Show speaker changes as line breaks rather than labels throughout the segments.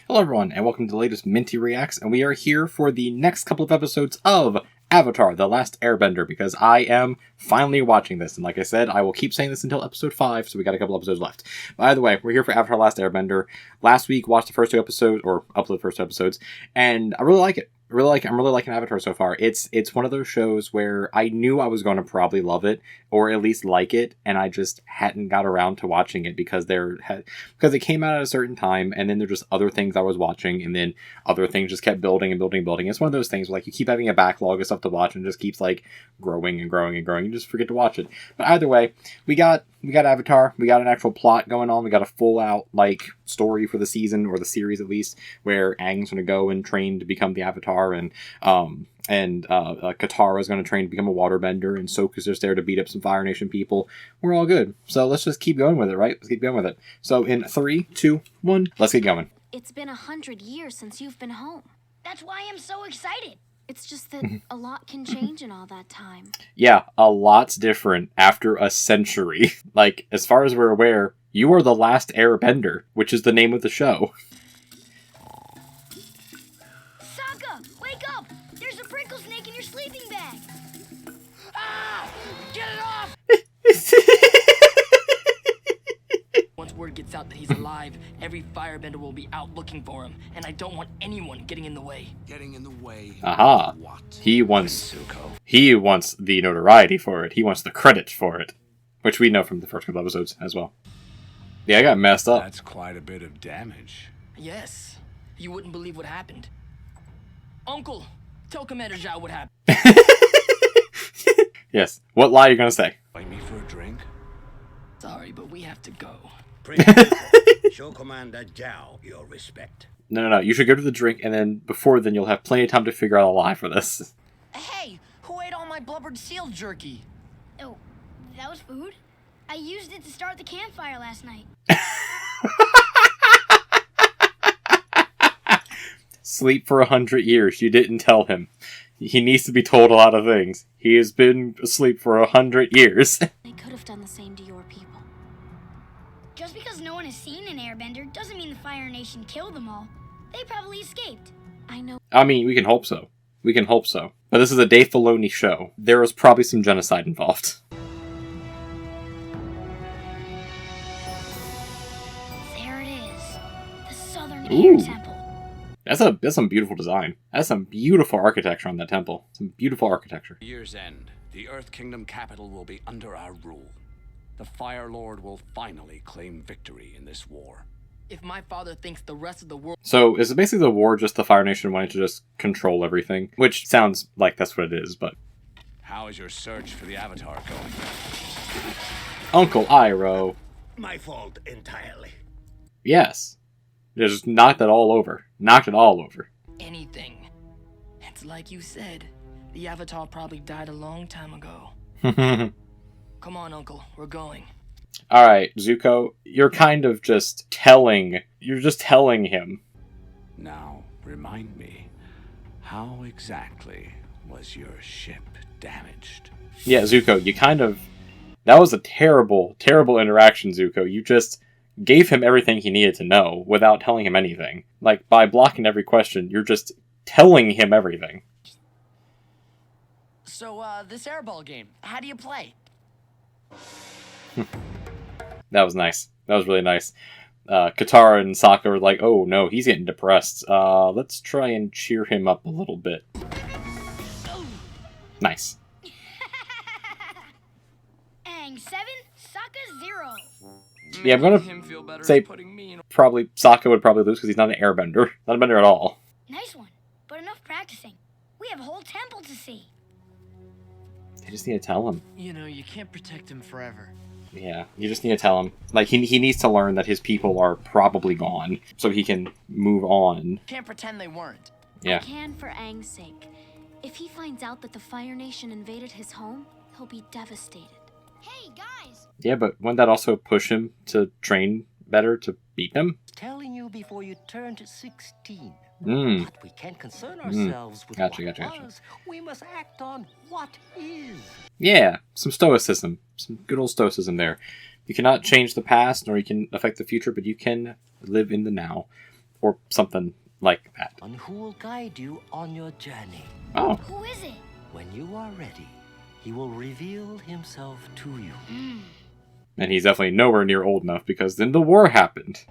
Hello everyone, and welcome to the latest Minty Reacts, and we are here for the next couple of episodes of Avatar the Last Airbender, because I am finally watching this, and like I said, I will keep saying this until episode 5, so we got a couple episodes left. By the way, we're here for Avatar the Last Airbender. Last week, watched the first 2 episodes, or uploaded the first 2 episodes, and I really like it. I'm really liking Avatar so far. It's one of those shows where I knew I was going to probably love it, or at least like it, and I just hadn't got around to watching it because it came out at a certain time, and then there's just other things I was watching, and then other things just kept building and building and building. It's one of those things where like you keep having a backlog of stuff to watch, and it just keeps like growing and growing and growing. You just forget to watch it. But either way, we got Avatar. We got an actual plot going on. We got a full out like story for the season, or the series at least, where Aang's going to go and train to become the Avatar, and Katara's going to train to become a waterbender, and Sokka's just there to beat up some Fire Nation people. We're all good. So let's just keep going with it, right? Let's keep going with it. So in 3, 2, 1, let's get going.
It's been 100 years since you've been home.
That's why I'm so excited.
It's just that a lot can change in all that time.
Yeah, a lot's different after a century. Like, as far as we're aware, you are the last Airbender, which is the name of the show.
Sokka, wake up! There's a prickle snake in your sleeping bag. Ah! Get it off!
Once word gets out that he's alive, every firebender will be out looking for him, and I don't want anyone getting in the way.
Getting in the way.
Aha.
What?
He wants
Zuko.
the notoriety for it. He wants the credit for it. Which we know from the first couple episodes as well. Yeah, I got messed up.
That's quite a bit of damage.
Yes, you wouldn't believe what happened. Uncle, tell Commander Zhao what happened.
Yes. What lie are you going to say?
Invite me for a drink?
Sorry, but we have to go.
Show Commander Zhao your respect.
No. You should go to the drink, and then before then you'll have plenty of time to figure out a lie for this.
Hey, who ate all my blubbered seal jerky?
Oh, that was food? I used it to start the campfire last night.
Sleep for 100 years. You didn't tell him. He needs to be told a lot of things. He has been asleep for 100 years.
They could have done the same to your people.
Just because no one has seen an airbender doesn't mean the Fire Nation killed them all. They probably escaped.
I know.
I mean, we can hope so. But this is a Dave Filoni show. There was probably some genocide involved.
There it is. The Southern
Ooh.
Air Temple.
That's some beautiful design. That's some beautiful architecture on that temple. Some beautiful architecture.
Year's end, the Earth Kingdom capital will be under our rule. The Fire Lord will finally claim victory in this war.
If my father thinks the rest of the world...
So, is it basically the war just the Fire Nation wanting to just control everything? Which sounds like that's what it is, but...
How is your search for the Avatar going?
Uncle Iroh.
My fault entirely.
Yes. Just knocked it all over.
Anything. It's like you said. The Avatar probably died a long time ago. Come on, Uncle. We're going.
Alright, Zuko, you're kind of just telling him.
Now, remind me, how exactly was your ship damaged?
Yeah, Zuko, that was a terrible, terrible interaction, Zuko. You just gave him everything he needed to know without telling him anything. Like, by blocking every question, you're just telling him everything.
So, this airball game, how do you play?
That was nice. That was really nice. Katara and Sokka were like, oh no, he's getting depressed. Let's try and cheer him up a little bit. Nice.
Aang 7, Sokka 0.
Yeah, I'm gonna say probably Sokka would probably lose because he's not an airbender. Not a bender at all.
Nice one, but enough practicing. We have a whole temple to see.
They just need to tell him.
You know, you can't protect him forever.
Yeah, you just need to tell him. Like, he needs to learn that his people are probably gone, so he can move on.
Can't pretend they weren't.
Yeah.
I can for Aang's sake. If he finds out that the Fire Nation invaded his home, he'll be devastated.
Hey, guys!
Yeah, but wouldn't that also push him to train better to beat them?
Telling you before you turned 16.
Mm.
But we can't concern ourselves with
Gotcha.
what was. We must act on what is.
Yeah, some stoicism. Some good old stoicism there. You cannot change the past, nor you can affect the future, but you can live in the now. or something like that.
And who will guide you on your journey.
Oh.
Who is it?
When you are ready, he will reveal himself to you.
And he's definitely nowhere near old enough because then the war happened.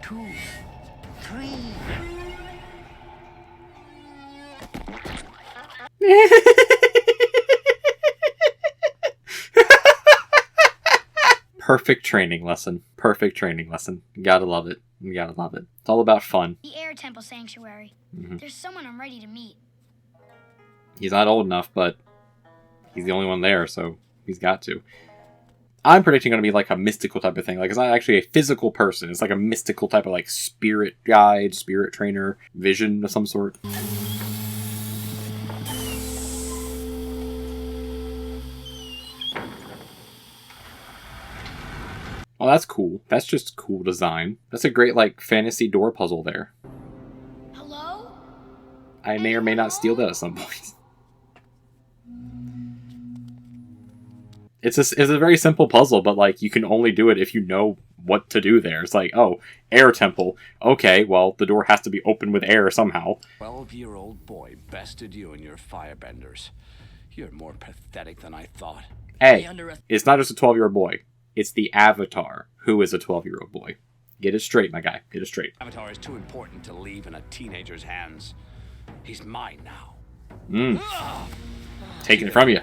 2, 3.
Perfect training lesson. Perfect training lesson. You gotta love it. You gotta love it. It's all about fun.
The Air Temple Sanctuary. There's someone I'm ready to meet.
He's not old enough, but he's the only one there, so he's got to. I'm predicting going to be like a mystical type of thing. Like, it's not actually a physical person. It's like a mystical type of like spirit guide, spirit trainer, vision of some sort. Oh, that's cool. That's just cool design. That's a great like fantasy door puzzle there.
Hello?
I may or may not steal that at some point. It's a very simple puzzle, but like you can only do it if you know what to do there. It's like, oh, air temple. Okay, well, the door has to be opened with air somehow.
12-year-old boy bested you and your firebenders. You're more pathetic than I thought.
Hey, it's not just a 12-year-old boy. It's the Avatar who is a 12-year-old boy. Get it straight, my guy. Get it straight.
Avatar is too important to leave in a teenager's hands. He's mine now.
Taking it from you.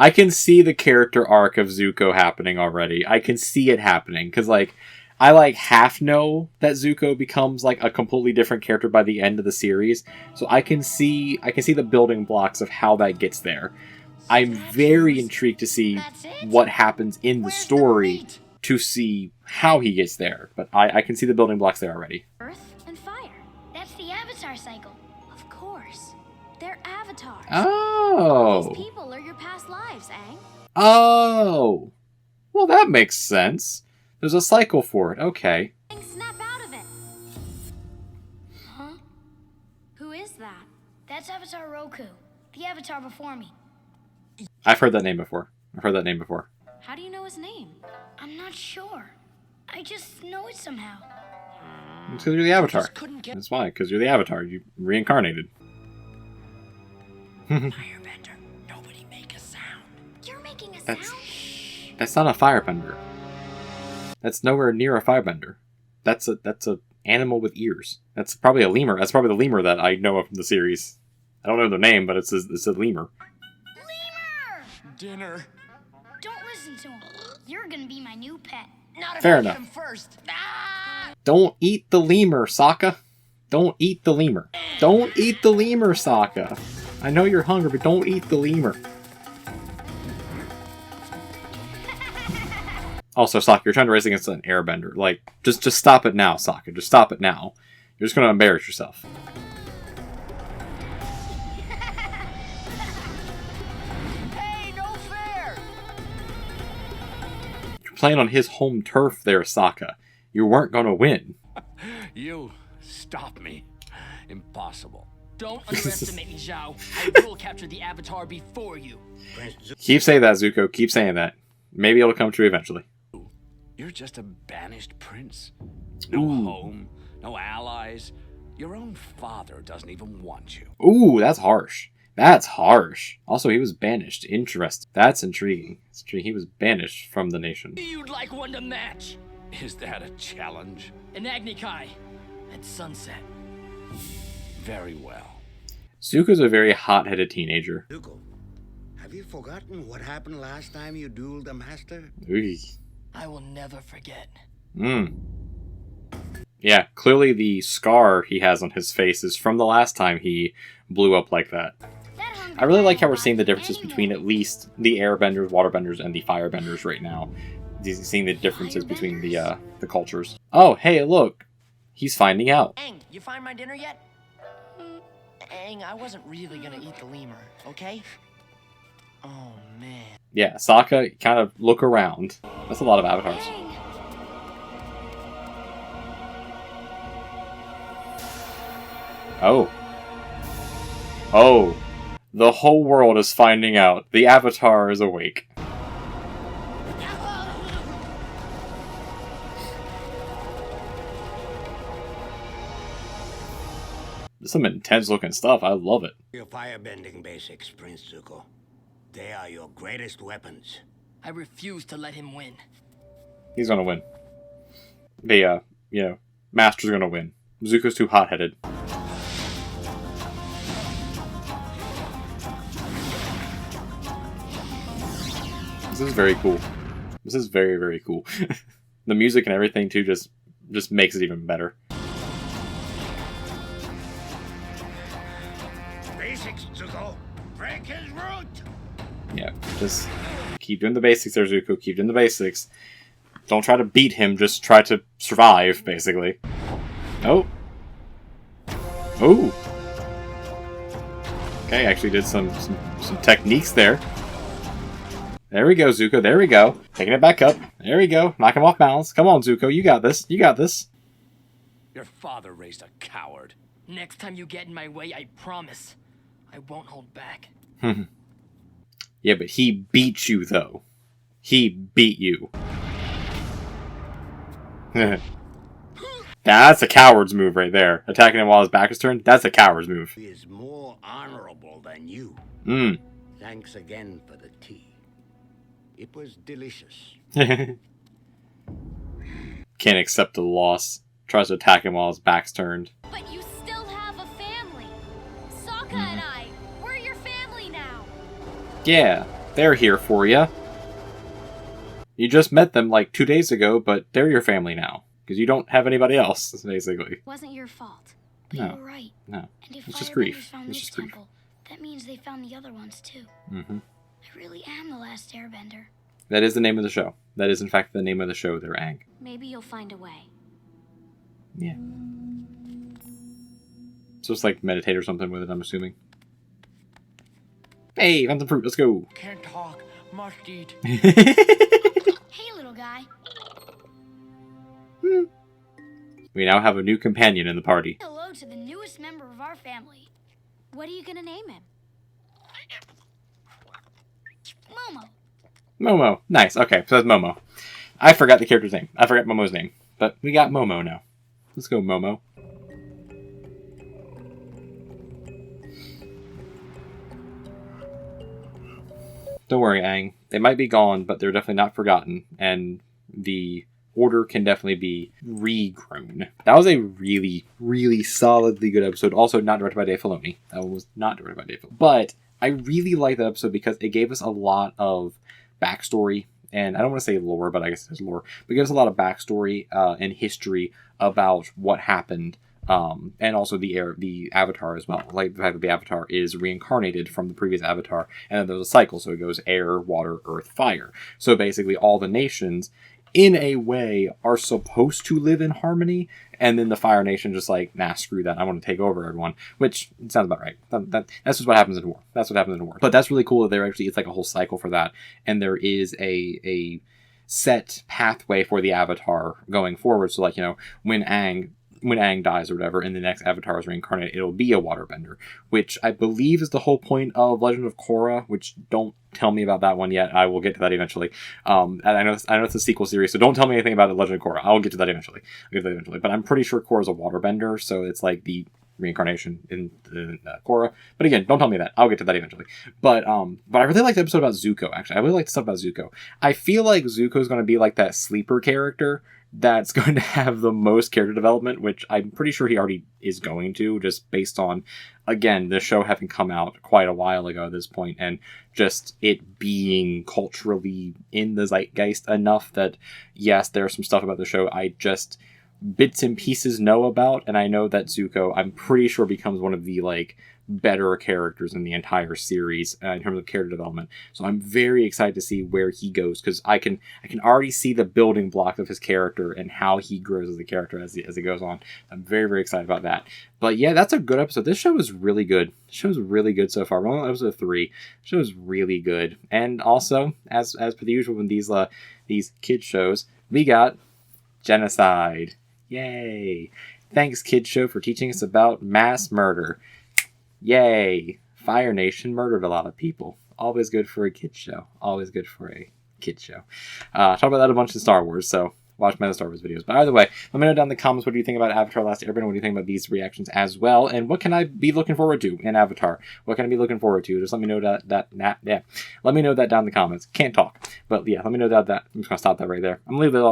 I can see the character arc of Zuko happening already. I can see it happening because, like, I like half know that Zuko becomes like a completely different character by the end of the series. So I can see the building blocks of how that gets there. I'm very intrigued to see what happens in the story to see how he gets there. But I can see the building blocks there already.
Earth and fire.
That's the Avatar cycle.
Of course. They're avatars.
Oh.
These people are your past lives, Aang.
Oh. Well, that makes sense. There's a cycle for it. Okay.
Aang, snap out of it. Huh? Who is that?
That's Avatar Roku, the Avatar before me.
I've heard that name before.
How do you know his name?
I'm not sure. I just know it somehow.
It's because you're the Avatar. That's why, because you're the Avatar. You reincarnated.
Firebender, nobody make a sound.
You're making a sound?
That's not a firebender. That's nowhere near a firebender. That's a animal with ears. That's probably a lemur. That's probably the lemur that I know of from the series. I don't know their name, but it's a lemur.
Lemur!
Dinner.
Don't listen to him. You're gonna be my new pet.
Not if
Fair
I
enough.
get him first.
Don't eat the lemur, Sokka. Don't eat the lemur. Don't eat the lemur, Sokka. I know you're hungry, but don't eat the lemur. Also, Sokka, you're trying to race against an airbender. Like, just stop it now, Sokka. Just stop it now. You're just going to embarrass yourself.
Hey, no fair!
You're playing on his home turf there, Sokka. You weren't going to win.
You stop me. Impossible.
Don't underestimate me, Zhao. I will capture the Avatar before you.
Keep saying that, Zuko. Keep saying that. Maybe it'll come true eventually.
You're just a banished prince. No home, no allies. Your own father doesn't even want you.
Ooh, that's harsh. That's harsh. Also, he was banished. Interesting. That's intriguing. He was banished from the nation.
You'd like one to match.
Is that a challenge?
An Agni Kai at sunset.
Very well.
Zuko's a very hot-headed teenager.
Zuko, have you forgotten what happened last time you dueled the master?
Ooh.
I will never forget.
Yeah, clearly the scar he has on his face is from the last time he blew up like that. I really like how we're seeing the differences between at least the airbenders, waterbenders, and the firebenders right now. Seeing the differences between the cultures. Oh, hey, look. He's finding out.
Aang, you find my dinner yet? Aang, I wasn't really gonna eat the lemur, okay? Oh, man.
Yeah, Sokka, kind of look around. That's a lot of avatars. Oh. Oh. The whole world is finding out. The Avatar is awake. some intense looking stuff. I love it.
Your firebending basics, Prince Zuko. They are your greatest weapons.
I refuse to let him win.
He's gonna win. The, Master's gonna win. Zuko's too hot-headed. This is very cool. This is very, very cool. The music and everything, too, just makes it even better.
Basics, Zuko. Break his root.
Yeah, just keep doing the basics there, Zuko. Keep doing the basics. Don't try to beat him, just try to survive, basically. Oh. Oh. Okay, actually did some techniques there. There we go, Zuko. There we go. Taking it back up. There we go. Knock him off balance. Come on, Zuko. You got this. You got this.
Your father raised a coward.
Next time you get in my way, I promise. I won't hold back.
Yeah, but he beat you, though. He beat you. That's a coward's move right there. Attacking him while his back is turned, that's a coward's move.
He is more honorable than you. Thanks again for the tea. It was delicious.
Can't accept the loss. Tries to attack him while his back's turned.
But you still have a family. Sokka and I, we're your family now.
Yeah, they're here for you. You just met them like 2 days ago, but they're your family now. Because you don't have anybody else, basically.
It wasn't your fault.
But
No.
you were right.
No.
And if
It's just
Firebenders
grief.
found
It's
this
just grief.
temple, that means they found the other ones too.
Mm-hmm.
I really am the last Airbender.
That is the name of the show. That is, in fact, the name of the show, they're Aang.
Maybe you'll find a way.
Yeah. So it's like meditate or something with it, I'm assuming. Hey, found some fruit, let's go.
Can't talk, must eat.
Hey, little guy.
We now have a new companion in the party.
Hello to the newest member of our family,
What are you gonna name him?
Momo.
Momo. Nice, okay, so that's Momo. I forgot the character's name. I forgot Momo's name. But we got Momo now. Let's go, Momo. Don't worry, Aang. They might be gone, but they're definitely not forgotten. And the order can definitely be regrown. That was a really, really solidly good episode. Also not directed by Dave Filoni. That one was not directed by Dave Filoni. But I really liked that episode because it gave us a lot of backstory. And I don't want to say lore, but I guess it's lore. But it gives us a lot of backstory and history about what happened. And also the Avatar as well. Like the fact that the Avatar is reincarnated from the previous Avatar. And then there's a cycle. So it goes air, water, earth, fire. So basically all the nations, in a way, are supposed to live in harmony. And then the Fire Nation just like, nah, screw that. I want to take over everyone. Which sounds about right. That's just what happens in war. That's what happens in war. But that's really cool that there actually, it's like a whole cycle for that. And there is a set pathway for the Avatar going forward. So like, when Aang dies or whatever, and the next Avatar is reincarnated, it'll be a waterbender, which I believe is the whole point of Legend of Korra, which don't tell me about that one yet. I will get to that eventually. And I know it's a sequel series, so don't tell me anything about Legend of Korra. I'll get to that eventually. But I'm pretty sure Korra's a waterbender, so it's like the reincarnation in Korra. But again, don't tell me that. I'll get to that eventually. But I really liked the episode about Zuko, actually. I really liked the stuff about Zuko. I feel like Zuko's going to be like that sleeper character that's going to have the most character development, which I'm pretty sure he already is going to, just based on, again, the show having come out quite a while ago at this point, and just it being culturally in the zeitgeist enough that, yes, there's some stuff about the show I just bits and pieces know about, and I know that Zuko, I'm pretty sure, becomes one of the, better characters in the entire series in terms of character development. So I'm very excited to see where he goes, because I can already see the building block of his character and how he grows as a character as it goes on. I'm very, very excited about that. But yeah, that's a good episode. This show is really good. The show is really good so far. We're on episode 3. The show is really good. And also, as per the usual with these kid shows, we got genocide. Yay! Thanks, kid show, for teaching us about mass murder. Yay! Fire Nation murdered a lot of people. Always good for a kid show. Always good for a kid show. Talk about that a bunch in Star Wars, so watch my other Star Wars videos. But either way, let me know down in the comments what do you think about Avatar The Last Airbender, what do you think about these reactions as well, and what can I be looking forward to in Avatar? What can I be looking forward to? Just let me know that let me know that down in the comments. Can't talk, but yeah, let me know that. I'm just gonna stop that right there. I'm leaving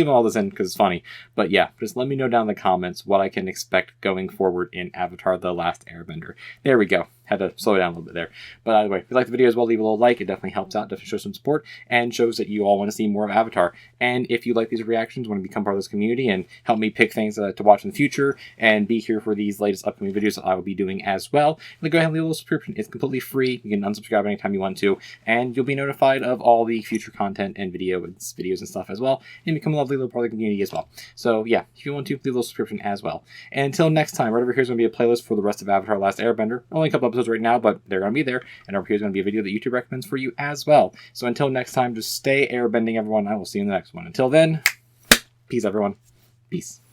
all this in because it's funny. But yeah, just let me know down in the comments what I can expect going forward in Avatar The Last Airbender. There we go. Had to slow down a little bit there. But either way, if you like the video as well, leave a little like. It definitely helps out, definitely shows some support, and shows that you all want to see more of Avatar. And if you like these reactions, want to become part of this community and help me pick things to watch in the future, and be here for these latest upcoming videos that I will be doing as well, then go ahead and leave a little subscription. It's completely free. You can unsubscribe anytime you want to, and you'll be notified of all the future content and videos and stuff as well, and become a lovely little part of the community as well. So yeah, if you want to, leave a little subscription as well. And until next time, right over here is going to be a playlist for the rest of Avatar The Last Airbender. Only a couple episodes right now, but they're going to be there. And over here is going to be a video that YouTube recommends for you as well. So until next time, just stay airbending, everyone. I will see you in the next one. Until then, peace, everyone. Peace.